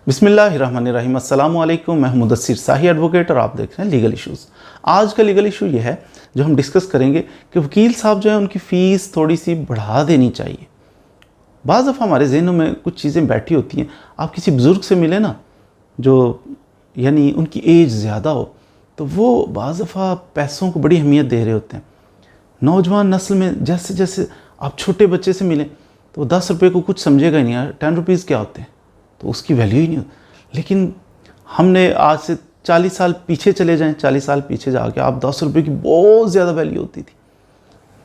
बिस्मिल्लाहिर्रहमानिर्रहीम। अस्सलामु अलैकुम। मैं मुदस्सिर शाही एडवोकेट और आप देख रहे हैं लीगल इश्यूज़। आज का लीगल इशू ये है जो हम डिस्कस करेंगे कि वकील साहब जो है उनकी फ़ीस थोड़ी सी बढ़ा देनी चाहिए। बाज़ दफ़ा हमारे जहनों में कुछ चीज़ें बैठी होती हैं। आप किसी बुज़ुर्ग से मिले ना जो यानी उनकी एज ज़्यादा हो, तो वो बाज़ दफ़ा पैसों को बड़ी अहमियत दे रहे होते हैं। नौजवान नस्ल में जैसे जैसे आप छोटे बच्चे से मिलें तो 10 रुपये को कुछ समझेगा ही नहीं, यार 10 रुपीज़ क्या होते हैं, तो उसकी वैल्यू ही नहीं होती। लेकिन हमने आज से 40 साल पीछे चले जाएं, 40 साल पीछे जाके आप 10 रुपये की बहुत ज़्यादा वैल्यू होती थी।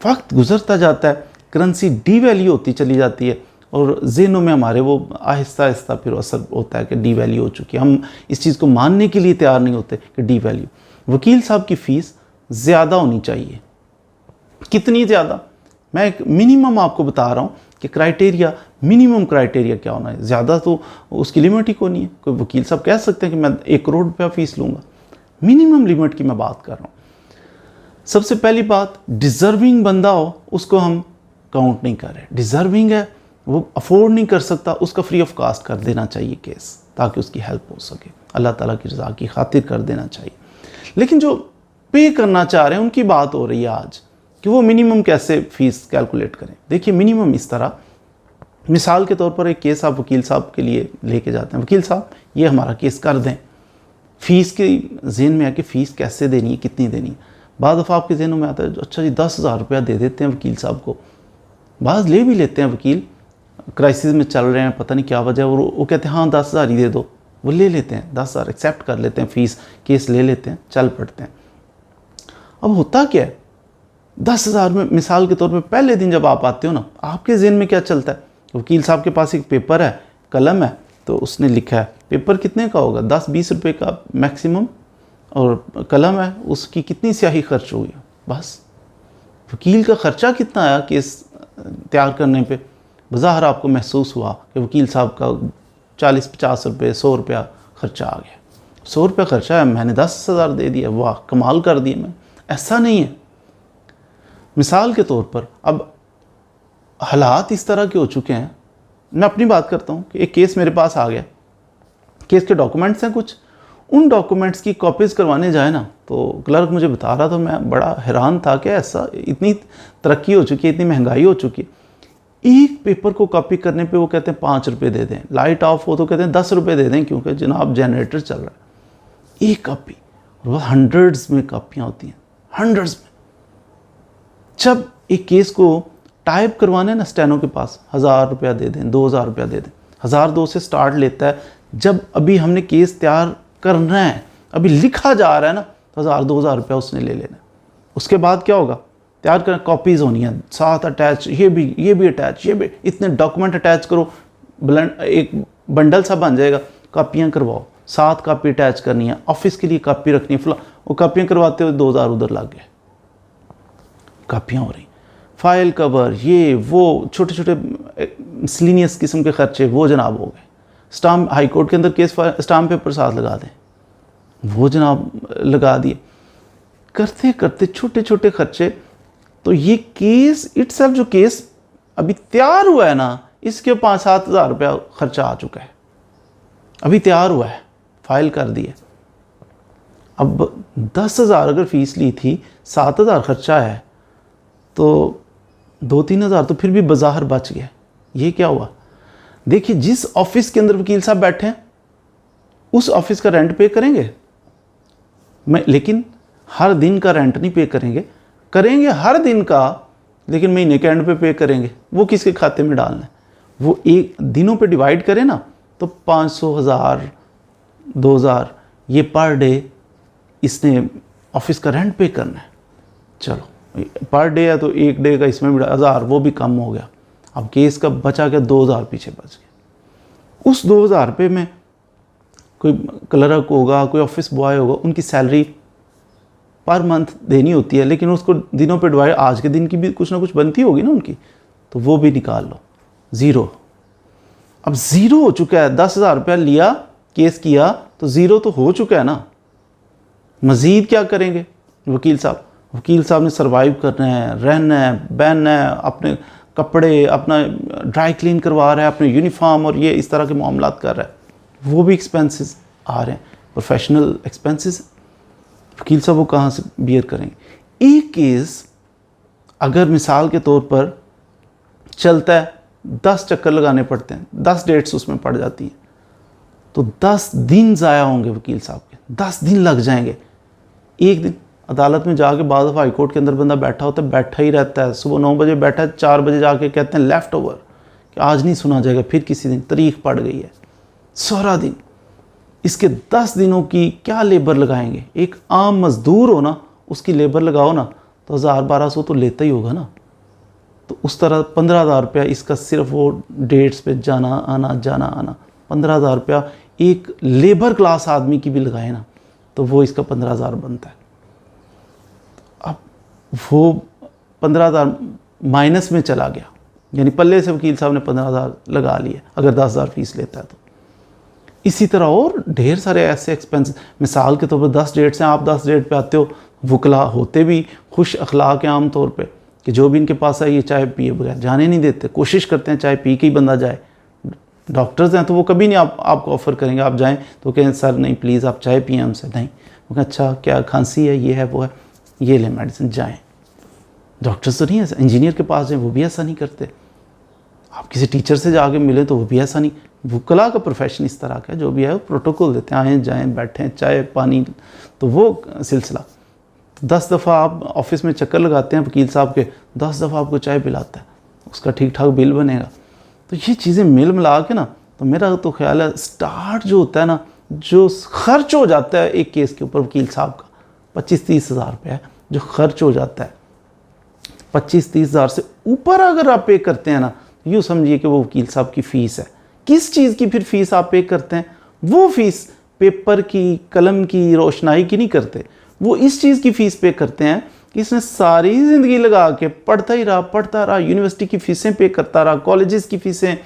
वक्त गुजरता जाता है, करेंसी डी वैल्यू होती चली जाती है और ज़हनों में हमारे वो आहिस्ता आहिस्ता फिर असर होता है कि डी वैल्यू हो चुकी है। हम इस चीज़ को मानने के लिए तैयार नहीं होते कि डी वैल्यू। वकील साहब की फ़ीस ज़्यादा होनी चाहिए। कितनी ज़्यादा? मैं एक मिनिमम आपको बता रहा हूँ कि क्राइटेरिया, मिनिमम क्राइटेरिया क्या होना है। ज़्यादा तो उसकी लिमिट ही कोई नहीं है। कोई वकील साहब कह सकते हैं कि मैं 1 करोड़ रुपया फ़ीस लूँगा। मिनिमम लिमिट की मैं बात कर रहा हूँ। सबसे पहली बात, डिज़र्विंग बंदा हो उसको हम काउंट नहीं कर रहे। डिज़र्विंग है, वो अफोर्ड नहीं कर सकता, उसका फ्री ऑफ कास्ट कर देना चाहिए केस, ताकि उसकी हेल्प हो सके। अल्लाह ताला की रज़ा की खातिर कर देना चाहिए। लेकिन जो पे करना चाह रहे हैं उनकी बात हो रही है आज कि वो मिनिमम कैसे फ़ीस कैलकुलेट करें। देखिए मिनिमम इस तरह, मिसाल के तौर पर एक केस आप वकील साहब के लिए लेके जाते हैं। वकील साहब ये हमारा केस कर दें। फ़ीस के जहन में है कि फ़ीस कैसे देनी है, कितनी देनी है। बाद दफ़ा आपके जहनों में आता है अच्छा जी 10,000 रुपया दे देते हैं वकील साहब को। बाज़ ले भी लेते हैं वकील, क्राइसिस में चल रहे हैं, पता नहीं क्या वजह, और वो कहते हैं हाँ 10,000 ही दे दो। वो ले लेते हैं, 10,000 एक्सेप्ट कर लेते हैं फ़ीस, केस ले लेते हैं, चल पड़ते हैं। अब होता क्या है, 10,000 में मिसाल के तौर पे पहले दिन जब आप आते हो ना, आपके जहन में क्या चलता है? वकील साहब के पास एक पेपर है, कलम है, तो उसने लिखा है। पेपर कितने का होगा? 10-20 रुपये का मैक्सिमम, और कलम है, उसकी कितनी स्याही खर्च हुई है, बस। वकील का ख़र्चा कितना आया केस तैयार करने पे? बज़ाहिर आपको महसूस हुआ कि वकील साहब का 40-50 रुपये, 100 रुपया ख़र्चा आ गया। 100 रुपया ख़र्चा है, मैंने 10,000 दे दिया, वाह कमाल कर दिया मैंने। ऐसा नहीं है। मिसाल के तौर पर अब हालात इस तरह के हो चुके हैं, मैं अपनी बात करता हूँ कि एक केस मेरे पास आ गया, केस के डॉक्यूमेंट्स हैं कुछ, उन डॉक्यूमेंट्स की कॉपीज़ करवाने जाए ना, तो क्लर्क मुझे बता रहा था, मैं बड़ा हैरान था कि ऐसा इतनी तरक्की हो चुकी है, इतनी महंगाई हो चुकी है। एक पेपर को कॉपी करने पे वो कहते हैं 5 रुपये दे दें, लाइट ऑफ हो तो कहते हैं 10 रुपये दे दें क्योंकि जनाब जनरेटर चल रहा है। एक कॉपी, और वह हंड्रेड्स में कॉपियाँ होती हैं, हंड्रेड्स में। जब एक केस को टाइप करवाना है ना स्टेनो के पास, 1,000 रुपया दे दें, 2,000 रुपया दे दें। 1,002 से स्टार्ट लेता है। जब अभी हमने केस तैयार करना है, अभी लिखा जा रहा है ना, तो 1,000-2,000 रुपया उसने ले लेना। उसके बाद क्या होगा? तैयार करना, कॉपीज़ होनी है, साथ अटैच, ये भी अटैच, ये भी, इतने डॉक्यूमेंट अटैच करो, एक बंडल सा बन जाएगा। कॉपियाँ करवाओ, 7 कॉपी अटैच करनी है, ऑफिस के लिए कॉपी रखनी है, वो कॉपियाँ करवाते हुए 2,000 उधर लग गए। कॉपियाँ हो रही, फाइल कवर, ये वो छोटे छोटे मिसलिनियस किस्म के खर्चे, वो जनाब हो गए। स्टाम्प, हाई कोर्ट के अंदर केस स्टाम्प पेपर साथ लगा दें, वो जनाब लगा दिए। करते करते छोटे छोटे खर्चे। तो ये केस इटसेल्फ, जो केस अभी तैयार हुआ है ना, इसके 5-7 हज़ार रुपया खर्चा आ चुका है। अभी तैयार हुआ है, फाइल कर दी है। अब 10,000 अगर फ़ीस ली थी, 7,000 खर्चा है, तो 2-3 हज़ार तो फिर भी बाज़ार बच गया। ये क्या हुआ? देखिए जिस ऑफिस के अंदर वकील साहब बैठे हैं उस ऑफिस का रेंट पे करेंगे, लेकिन हर दिन का रेंट नहीं पे करेंगे हर दिन का, लेकिन महीने के एंड पे करेंगे। वो किसके खाते में डालना है? वो एक दिनों पे डिवाइड करें ना, तो 500, 1,000, 2,000 ये पर डे इसने ऑफिस का रेंट पे करना है। चलो पर डे है तो एक डे का इसमें भी 1,000, वो भी कम हो गया। अब केस का बचा गया 2,000 पीछे बच गया। उस 2,000 रुपये में कोई क्लर्क होगा, कोई ऑफिस बॉय होगा, उनकी सैलरी पर मंथ देनी होती है, लेकिन उसको दिनों पे डिवाइड, आज के दिन की भी कुछ ना कुछ बनती होगी ना उनकी, तो वो भी निकाल लो, ज़ीरो। अब ज़ीरो हो चुका है। 10,000 रुपया लिया, केस किया, तो ज़ीरो तो हो चुका है ना। मज़ीद क्या करेंगे वकील साहब? वकील साहब ने सरवाइव करना है, रहना है, बहना है, अपने कपड़े अपना ड्राई क्लीन करवा रहा है, अपने यूनिफॉर्म और ये इस तरह के मामलात कर रहा है। वो भी एक्सपेंसेस आ रहे हैं, प्रोफेशनल एक्सपेंसेस। वकील साहब वो कहाँ से बियर करेंगे? एक केस अगर मिसाल के तौर पर चलता है, 10 चक्कर लगाने पड़ते हैं, 10 डेट्स उसमें पड़ जाती हैं, तो 10 दिन ज़ाया होंगे वकील साहब के, 10 दिन लग जाएंगे। एक दिन अदालत में जाके बाद हाई कोर्ट के अंदर बंदा बैठा होता है, बैठा ही रहता है, सुबह 9 बजे बैठा है, 4 बजे जाके कहते हैं लेफ़्ट ओवर कि आज नहीं सुना जाएगा, फिर किसी दिन तारीख पड़ गई है, सारा दिन। इसके 10 दिनों की क्या लेबर लगाएंगे? एक आम मजदूर हो ना, उसकी लेबर लगाओ ना तो 1000-1200 तो लेता ही होगा ना। तो उस तरह 15,000 रुपया इसका सिर्फ वो डेट्स पे जाना आना 15,000 रुपया एक लेबर क्लास आदमी की भी लगाए ना तो वो इसका 15,000 बनता है। अब वो 15,000 माइनस में चला गया, यानी पल्ले से वकील साहब ने 15,000 लगा लिए अगर 10,000 फीस लेता है तो। इसी तरह और ढेर सारे ऐसे एक्सपेंस, मिसाल के तौर पर 10 डेट्स हैं, आप 10 डेट पे आते हो, वकला होते भी खुश अखलाक हैं आम तौर पे कि जो भी इनके पास है ये चाय पिए बगैर जाने नहीं देते, कोशिश करते हैं चाय पी के ही बंदा जाए। डॉक्टर्स हैं तो वो कभी नहीं आपको ऑफ़र करेंगे आप जाएं तो कहें सर नहीं प्लीज़ आप चाय पिए हमसे, नहीं। वो कहें अच्छा क्या खांसी है, ये है वो है, ये ले मेडिसिन, जाएँ। डॉक्टर्स तो नहीं है, इंजीनियर के पास जाएँ वो भी ऐसा नहीं करते। आप किसी टीचर से जाके मिले तो वो भी ऐसा नहीं। वकला का प्रोफेशन इस तरह का जो भी है वो प्रोटोकॉल देते हैं, आएँ जाएँ बैठें चाय पानी, तो वो सिलसिला। 10 दफ़ा आप ऑफिस में चक्कर लगाते हैं वकील साहब के, 10 दफ़ा आपको चाय पिलाता है, उसका ठीक ठाक बिल बनेगा। तो ये चीज़ें मिल मिला के ना, तो मेरा तो ख्याल है स्टार्ट जो होता है ना, जो खर्च हो जाता है एक केस के ऊपर वकील साहब का 25-30 हज़ार रुपया जो खर्च हो जाता है, 25-30 हज़ार से ऊपर अगर आप पे करते हैं ना, यूँ समझिए कि वो वकील साहब की फ़ीस है। किस चीज़ की फिर फ़ीस आप पे करते हैं? वो फ़ीस पेपर की, कलम की, रोशनाई की नहीं करते, वो इस चीज़ की फ़ीस पे करते हैं कि इसने सारी ज़िंदगी लगा के पढ़ता रहा, यूनिवर्सिटी की फ़ीसें पे करता रहा, कॉलेजेस की फ़ीसें,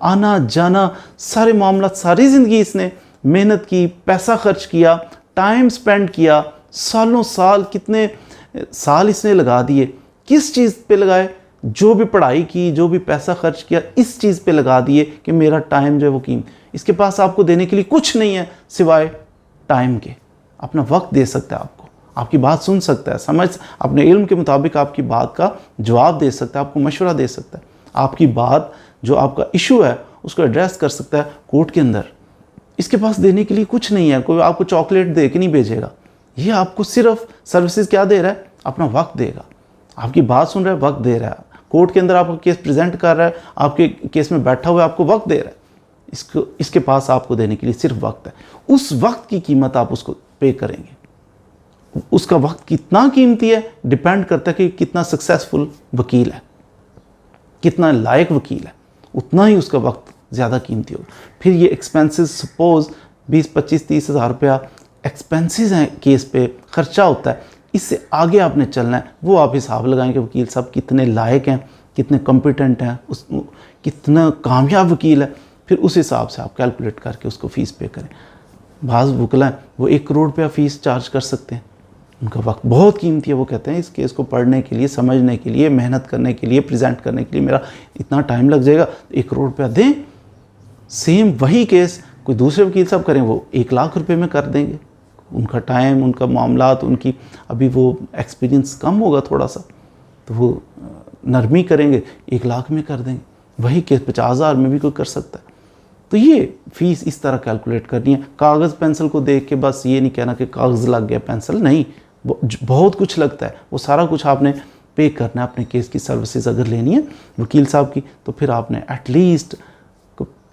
आना जाना सारे मामला, सारी ज़िंदगी इसने मेहनत की, पैसा खर्च किया, टाइम स्पेंड किया, सालों साल कितने साल इसने लगा दिए। किस चीज़ पे लगाए? जो भी पढ़ाई की, जो भी पैसा खर्च किया, इस चीज़ पे लगा दिए कि मेरा टाइम जो है वो कीमत। इसके पास आपको देने के लिए कुछ नहीं है सिवाय टाइम के। अपना वक्त दे सकता है आपको, आपकी बात सुन सकता है, समझ अपने इल्म के मुताबिक आपकी बात का जवाब दे सकता है, आपको मशवरा दे सकता है, आपकी बात जो आपका इशू है उसको एड्रेस कर सकता है कोर्ट के अंदर। इसके पास देने के लिए कुछ नहीं है, कोई आपको चॉकलेट दे के नहीं भेजेगा। ये आपको सिर्फ सर्विसेज क्या दे रहा है? अपना वक्त देगा, आपकी बात सुन रहा है, वक्त दे रहा है, कोर्ट के अंदर आपका केस प्रेजेंट कर रहा है, आपके केस में बैठा हुआ है, आपको वक्त दे रहा है। इसके पास आपको देने के लिए सिर्फ वक्त है। उस वक्त की कीमत आप उसको पे करेंगे। उसका वक्त कितना कीमती है डिपेंड करता है कि कितना सक्सेसफुल वकील है, कितना लायक वकील है, उतना ही उसका वक्त ज़्यादा कीमती होगा। फिर ये एक्सपेंसेस सपोज 20-25-30 हज़ार रुपया एक्सपेंसेस हैं, केस पे खर्चा होता है, इससे आगे आपने चलना है, वो आप हिसाब लगाएंगे वकील साहब कितने लायक हैं, कितने कॉम्पिटेंट हैं, कितना कामयाब वकील है, फिर उस हिसाब से आप कैलकुलेट करके उसको फ़ीस पे करें। बाज़ वकला हैं वो 1 करोड़ रुपया फ़ीस चार्ज कर सकते हैं, उनका वक्त बहुत कीमती है, वो कहते हैं इस केस को पढ़ने के लिए, समझने के लिए, मेहनत करने के लिए, प्रेजेंट करने के लिए मेरा इतना टाइम लग जाएगा, 1 करोड़ रुपया दें। सेम वही केस कोई दूसरे वकील साहब करें, वो 1 लाख रुपये में कर देंगे। उनका टाइम, उनका मामलात, उनकी अभी वो एक्सपीरियंस कम होगा थोड़ा सा, तो वो नरमी करेंगे, 1 लाख में कर देंगे। वही केस 50,000 में भी कोई कर सकता है। तो ये फ़ीस इस तरह कैलकुलेट करनी है। कागज़ पेंसिल को देख के बस ये नहीं कहना कि कागज़ लग गया पेंसिल, नहीं, बहुत कुछ लगता है, वो सारा कुछ आपने पे करना है। अपने केस की सर्विसेज अगर लेनी है वकील साहब की, तो फिर आपने एटलीस्ट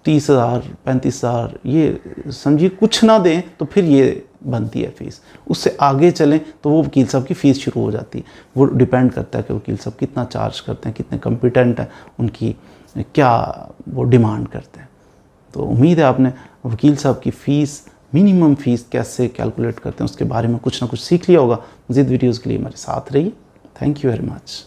30,000 35,000 ये समझिए कुछ ना दें तो फिर ये बनती है फ़ीस। उससे आगे चलें तो वो वकील साहब की फ़ीस शुरू हो जाती है। वो डिपेंड करता है कि वकील साहब कितना चार्ज करते हैं, कितने कॉम्पिटेंट हैं, उनकी क्या वो डिमांड करते हैं। तो उम्मीद है आपने वकील साहब की फ़ीस, मिनिमम फ़ीस कैसे कैलकुलेट करते हैं उसके बारे में कुछ ना कुछ सीख लिया होगा। मज़ीद वीडियोज़ के लिए हमारे साथ रहिए। Thank you very much.